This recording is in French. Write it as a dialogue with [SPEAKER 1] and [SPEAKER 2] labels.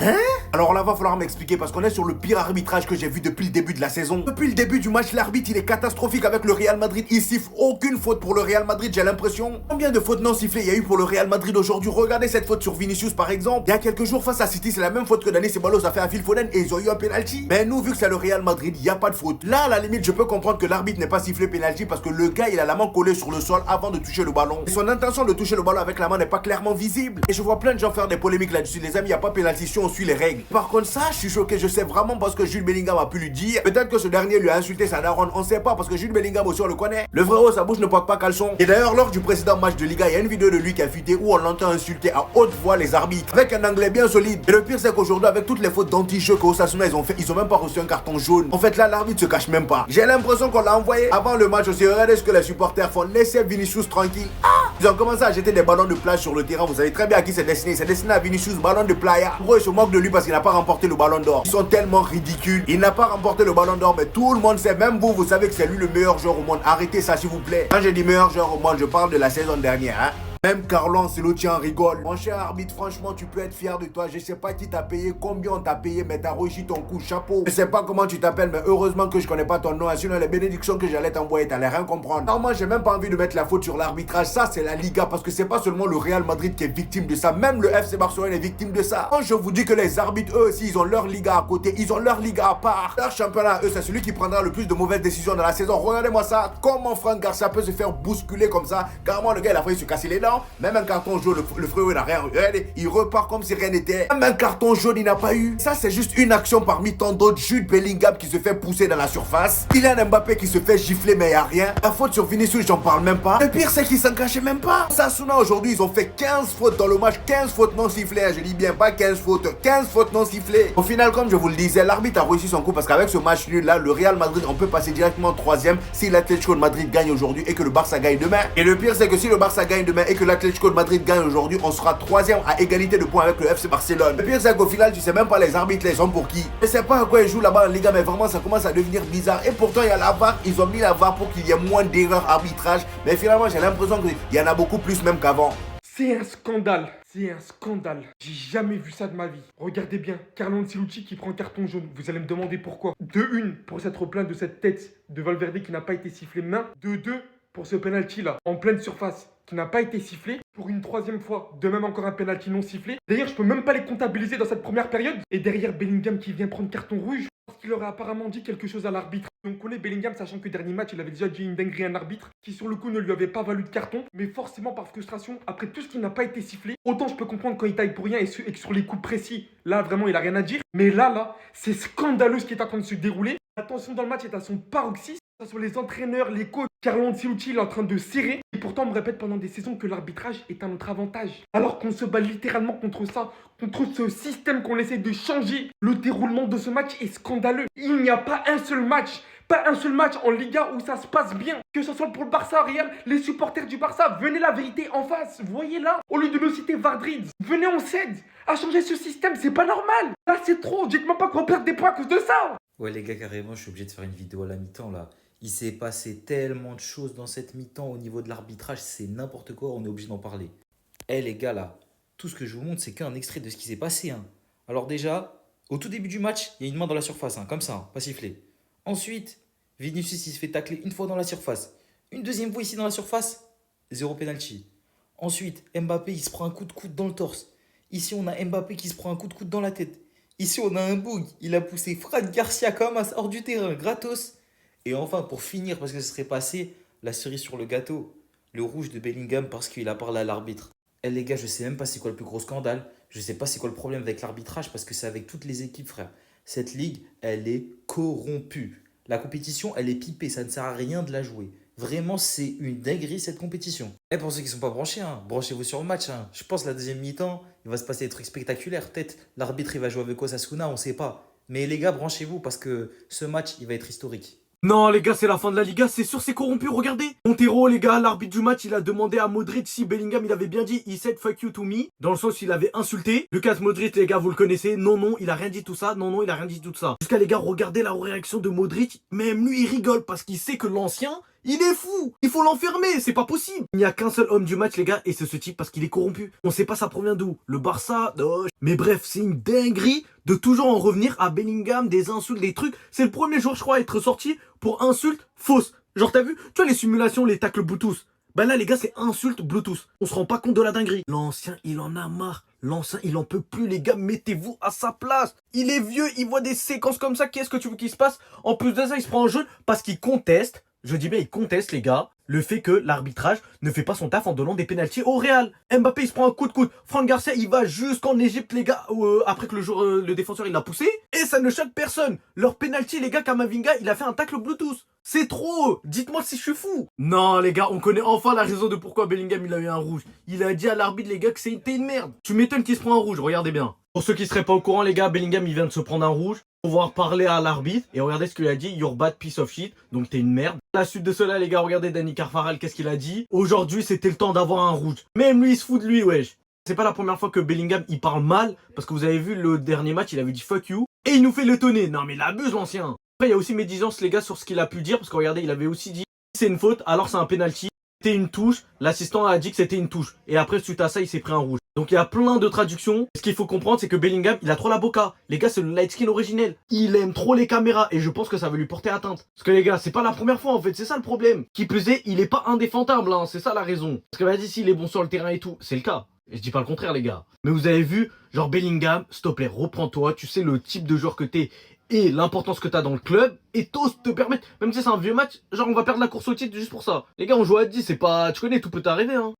[SPEAKER 1] Hein? Alors là, va falloir m'expliquer parce qu'on est sur le pire arbitrage que j'ai vu depuis le début de la saison. Depuis le début du match, l'arbitre il est catastrophique avec le Real Madrid. Il siffle aucune faute pour le Real Madrid, j'ai l'impression. Combien de fautes non sifflées il y a eu pour le Real Madrid aujourd'hui? Regardez cette faute sur Vinicius par exemple. Il y a quelques jours face à City, c'est la même faute que Dani Ceballos a fait à Phil Foden et ils ont eu un penalty. Mais nous, vu que c'est le Real Madrid, il n'y a pas de faute. Là, à la limite, je peux comprendre que l'arbitre n'ait pas sifflé penalty parce que le gars il a la main collée sur le sol avant de toucher le ballon. Et son intention de toucher le ballon avec la main n'est pas clairement visible. Et je vois plein de gens faire des polémiques là-dessus. Les amis, il n'y a pas penalty si on suit les règles. Par contre, ça, je suis choqué. Je sais vraiment parce que Jude Bellingham a pu lui dire. Peut-être que ce dernier lui a insulté sa daronne. On sait pas parce que Jude Bellingham aussi on le connaît. Le frérot, sa bouche ne porte pas caleçon. Et d'ailleurs, lors du précédent match de Liga, il y a une vidéo de lui qui a fuité où on l'entend insulter à haute voix les arbitres. Avec un anglais bien solide. Et le pire, c'est qu'aujourd'hui, avec toutes les fautes d'anti-jeu que Osasuna ils ont fait, ils ont même pas reçu un carton jaune. En fait, là, l'arbitre se cache même pas. J'ai l'impression qu'on l'a envoyé avant le match aussi. Regardez ce que les supporters font. Laissez Vinicius tranquille. Ils ont commencé à jeter des ballons de plage sur le terrain. Vous savez très bien à qui c'est destiné. C'est destiné à Vinicius, ballon de playa. Pourquoi ils se moquent de lui parce qu'il n'a pas remporté le ballon d'or? Ils sont tellement ridicules. Il n'a pas remporté le ballon d'or, mais tout le monde sait, même vous, vous savez que c'est lui le meilleur joueur au monde. Arrêtez ça s'il vous plaît. Quand je dis meilleur joueur au monde, je parle de la saison dernière, hein. Même Carlo Ancelotti en rigole. Mon cher arbitre, franchement, tu peux être fier de toi. Je sais pas qui t'a payé, combien on t'a payé, mais t'as réussi ton coup, chapeau. Je sais pas comment tu t'appelles, mais heureusement que je connais pas ton nom. Sinon, les bénédictions que j'allais t'envoyer, t'allais rien comprendre. Normalement, j'ai même pas envie de mettre la faute sur l'arbitrage. Ça, c'est la Liga, parce que c'est pas seulement le Real Madrid qui est victime de ça. Même le FC Barcelone est victime de ça. Quand je vous dis que les arbitres, eux aussi, ils ont leur Liga à côté. Ils ont leur Liga à part. Leur championnat, eux, c'est celui qui prendra le plus de mauvaises décisions dans la saison. Regardez-moi ça. Comment Franck Garcia peut se faire bousculer comme ça? Carrément, le gars, il a failli se casser les dents. Même un carton jaune, le frérot il n'a rien. Regardez, il repart comme si rien n'était. Même un carton jaune, il n'a pas eu. Ça, c'est juste une action parmi tant d'autres. Jude Bellingham qui se fait pousser dans la surface. Kylian Mbappé qui se fait gifler, mais il n'y a rien. La faute sur Vinicius, j'en parle même pas. Le pire, c'est qu'ils s'en cachaient même pas. Osasuna, aujourd'hui, ils ont fait 15 fautes dans le match. 15 fautes non sifflées. Je dis bien pas 15 fautes. 15 fautes non sifflées. Au final, comme je vous le disais, l'arbitre a réussi son coup parce qu'avec ce match nul là, le Real Madrid, on peut passer directement 3ème si l'Atlético de Madrid gagne aujourd'hui et que le Barça gagne demain. Et le pire, c'est que si le Barça gagne demain et que l'Atlético de Madrid gagne aujourd'hui, on sera 3ème à égalité de points avec le FC Barcelone. Le pire, c'est qu'au final, tu sais même pas les arbitres, là, ils sont pour qui. Je sais pas à quoi ils jouent là-bas en Liga, mais vraiment, ça commence à devenir bizarre. Et pourtant, il y a la VAR. Ils ont mis la VAR pour qu'il y ait moins d'erreurs arbitrage. Mais finalement, j'ai l'impression qu'il y en a beaucoup plus même qu'avant.
[SPEAKER 2] C'est un scandale. C'est un scandale. J'ai jamais vu ça de ma vie. Regardez bien, Carlo Ancelotti qui prend carton jaune. Vous allez me demander pourquoi. De une, pour s'être plaint de cette tête de Valverde qui n'a pas été sifflée main. De deux, pour ce penalty là, en pleine surface, qui n'a pas été sifflé. Pour une troisième fois, de même encore un penalty non sifflé. D'ailleurs, je peux même pas les comptabiliser dans cette première période. Et derrière Bellingham qui vient prendre carton rouge, parce qu'il aurait apparemment dit quelque chose à l'arbitre. Donc on connaît Bellingham, sachant que dernier match, il avait déjà dit une dinguerie à un arbitre qui sur le coup ne lui avait pas valu de carton. Mais forcément par frustration, après tout ce qui n'a pas été sifflé, autant je peux comprendre quand il taille pour rien et que sur les coups précis, là vraiment il a rien à dire. Mais là, c'est scandaleux ce qui est en train de se dérouler. La tension dans le match est à son paroxysme. Que ce soit les entraîneurs, les coachs, Carlo Ancelotti il est en train de serrer. Et pourtant on me répète pendant des saisons que l'arbitrage est à notre avantage. Alors qu'on se bat littéralement contre ça, contre ce système qu'on essaie de changer. Le déroulement de ce match est scandaleux. Il n'y a pas un seul match en Liga où ça se passe bien. Que ce soit pour le Barça, Real, les supporters du Barça, venez la vérité en face. Voyez là, au lieu de nous citer Vardrid, venez on s'aide à changer ce système, c'est pas normal. Là c'est trop, dites-moi pas qu'on perd des points à cause de ça.
[SPEAKER 3] Ouais les gars, carrément, je suis obligé de faire une vidéo à la mi-temps là. Il s'est passé tellement de choses dans cette mi-temps au niveau de l'arbitrage, c'est n'importe quoi, on est obligé d'en parler. Eh les gars là, tout ce que je vous montre, c'est qu'un extrait de ce qui s'est passé. Hein. Alors déjà, au tout début du match, il y a une main dans la surface, hein, comme ça, hein, pas sifflé. Ensuite, Vinicius il se fait tacler une fois dans la surface. Une deuxième fois ici dans la surface, zéro penalty. Ensuite, Mbappé il se prend un coup de coude dans le torse. Ici on a Mbappé qui se prend un coup de coude dans la tête. Ici on a un bug, il a poussé Fred Garcia comme as hors du terrain, gratos. Et enfin, pour finir, parce que ce serait passé, la cerise sur le gâteau, le rouge de Bellingham parce qu'il a parlé à l'arbitre. Eh les gars, je sais même pas c'est quoi le plus gros scandale. Je sais pas c'est quoi le problème avec l'arbitrage parce que c'est avec toutes les équipes, frère. Cette ligue, elle est corrompue. La compétition, elle est pipée, ça ne sert à rien de la jouer. Vraiment, c'est une dinguerie cette compétition. Et pour ceux qui sont pas branchés, hein, branchez-vous sur le match. Hein. Je pense la deuxième mi-temps, il va se passer des trucs spectaculaires. Peut-être l'arbitre il va jouer avec Osasuna, on sait pas. Mais les gars, branchez-vous parce que ce match, il va être historique.
[SPEAKER 4] Non les gars, c'est la fin de la Liga, c'est sûr c'est corrompu, regardez. Montero les gars, l'arbitre du match, il a demandé à Modric si Bellingham il avait bien dit he said fuck you to me, dans le sens où il avait insulté. Lucas Modric les gars, vous le connaissez, non, il a rien dit tout ça, non, il a rien dit tout ça. Jusqu'à les gars, regardez la réaction de Modric, même lui il rigole parce qu'il sait que l'ancien, Il est fou. Il faut l'enfermer, c'est pas possible. Il n'y a qu'un seul homme du match, les gars, et c'est ce type parce qu'il est corrompu. On sait pas ça provient d'où. Le Barça, non. Mais bref, c'est une dinguerie de toujours en revenir à Bellingham, des insultes, des trucs. C'est le premier jour, je crois, à être sorti pour insultes fausses. Genre, t'as vu, tu vois les simulations, les tacles Bluetooth. Bah là, les gars, c'est insulte Bluetooth. On se rend pas compte de la dinguerie. L'ancien, il en a marre. L'ancien, il en peut plus, les gars. Mettez-vous à sa place. Il est vieux, il voit des séquences comme ça. Qu'est-ce que tu veux qu'il se passe? En plus de ça, il se prend en jeu parce qu'il conteste. Je dis bien, il conteste, les gars, le fait que l'arbitrage ne fait pas son taf en donnant des pénaltys au Real. Mbappé, il se prend un coup de coude. Franck Garcia, il va jusqu'en Égypte, les gars, après que le défenseur, il l'a poussé. Et ça ne choque personne. Leur pénalty, les gars, Kamavinga, il a fait un tacle Bluetooth. C'est trop. Dites-moi si je suis fou. Non, les gars, on connaît enfin la raison de pourquoi Bellingham, il a eu un rouge. Il a dit à l'arbitre, les gars, que c'était une merde. Tu m'étonnes qu'il se prend un rouge, regardez bien. Pour ceux qui seraient pas au courant, les gars, Bellingham, il vient de se prendre un rouge. Pouvoir parler à l'arbitre et regardez ce qu'il a dit, your bad piece of shit, donc t'es une merde. À la suite de cela, les gars, regardez Dani Carvajal, qu'est-ce qu'il a dit? Aujourd'hui, c'était le temps d'avoir un rouge. Même lui, il se fout de lui, wesh. C'est pas la première fois que Bellingham, il parle mal, parce que vous avez vu le dernier match, il avait dit fuck you, et il nous fait l'étonner. Non mais il abuse, l'ancien. Après, il y a aussi médisance, les gars, sur ce qu'il a pu dire, parce que regardez, il avait aussi dit, c'est une faute, alors c'est un penalty. C'était une touche, l'assistant a dit que c'était une touche. Et après, suite à ça, il s'est pris un rouge. Donc il y a plein de traductions. Ce qu'il faut comprendre, c'est que Bellingham, il a trop la boca. Les gars, c'est le light skin originel. Il aime trop les caméras et je pense que ça va lui porter atteinte. Parce que les gars, c'est pas la première fois en fait, c'est ça le problème. Qui pesait, il est pas indéfendable, hein, c'est ça la raison. Parce que vas-y, s'il est bon sur le terrain et tout, c'est le cas. Et je dis pas le contraire, les gars. Mais vous avez vu, genre Bellingham, s'il te plaît, reprends-toi. Tu sais le type de joueur que t'es et l'importance que t'as dans le club, et t'oses te permettre, même si c'est un vieux match, genre on va perdre la course au titre juste pour ça. Les gars, on joue à 10, c'est pas, tu connais, tout peut t'arriver, hein.